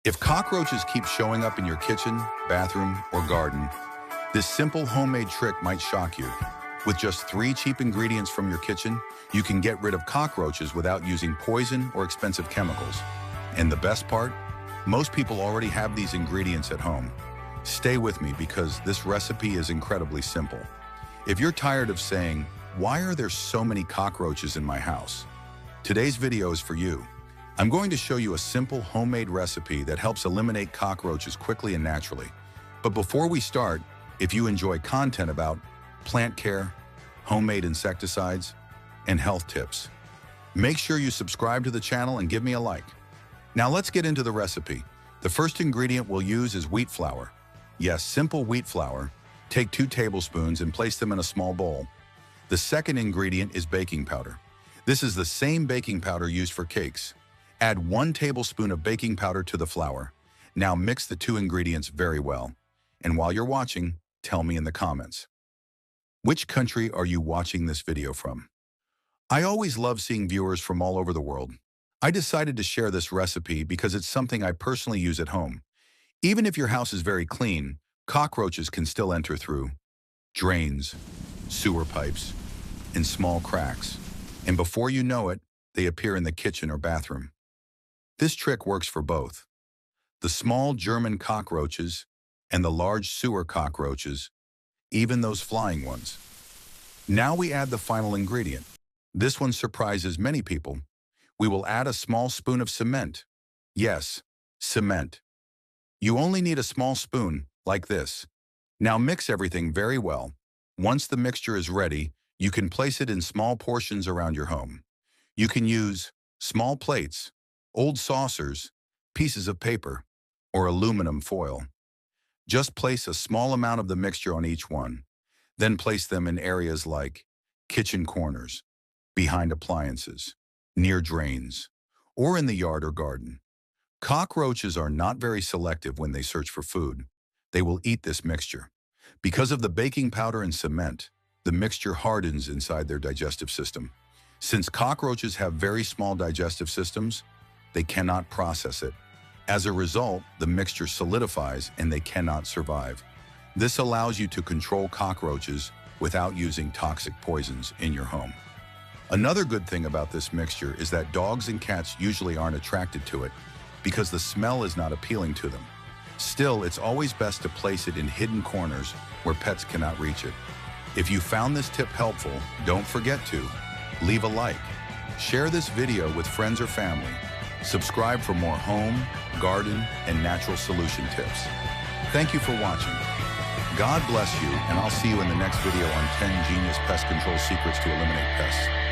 If cockroaches keep showing up in your kitchen, bathroom, or garden, this simple homemade trick might shock you. With just 3 cheap ingredients from your kitchen, you can get rid of cockroaches without using poison or expensive chemicals. And the best part? Most people already have these ingredients at home. Stay with me because this recipe is incredibly simple. If you're tired of saying, "Why are there so many cockroaches in my house?" Today's video is for you. I'm going to show you a simple homemade recipe that helps eliminate cockroaches quickly and naturally. But before we start, if you enjoy content about plant care, homemade insecticides, and health tips, make sure you subscribe to the channel and give me a like. Now let's get into the recipe. The first ingredient we'll use is wheat flour. Yes, simple wheat flour. Take 2 tablespoons and place them in a small bowl. The second ingredient is baking powder. This is the same baking powder used for cakes. Add 1 tablespoon of baking powder to the flour. Now mix the 2 ingredients very well. And while you're watching, tell me in the comments, which country are you watching this video from? I always love seeing viewers from all over the world. I decided to share this recipe because it's something I personally use at home. Even if your house is very clean, cockroaches can still enter through drains, sewer pipes, and small cracks. And before you know it, they appear in the kitchen or bathroom. This trick works for both the small German cockroaches and the large sewer cockroaches, even those flying ones. Now we add the final ingredient. This one surprises many people. We will add a small spoon of cement. Yes, cement. You only need a small spoon, like this. Now mix everything very well. Once the mixture is ready, you can place it in small portions around your home. You can use small plates, old saucers, pieces of paper, or aluminum foil. Just place a small amount of the mixture on each one. Then place them in areas like kitchen corners, behind appliances, near drains, or in the yard or garden. Cockroaches are not very selective when they search for food. They will eat this mixture. Because of the baking powder and cement, the mixture hardens inside their digestive system. Since cockroaches have very small digestive systems, they cannot process it. As a result, the mixture solidifies and they cannot survive. This allows you to control cockroaches without using toxic poisons in your home. Another good thing about this mixture is that dogs and cats usually aren't attracted to it because the smell is not appealing to them. Still, it's always best to place it in hidden corners where pets cannot reach it. If you found this tip helpful, don't forget to leave a like, share this video with friends or family, subscribe for more home, garden, and natural solution tips. Thank you for watching. God bless you, and I'll see you in the next video on 10 genius pest control secrets to eliminate pests.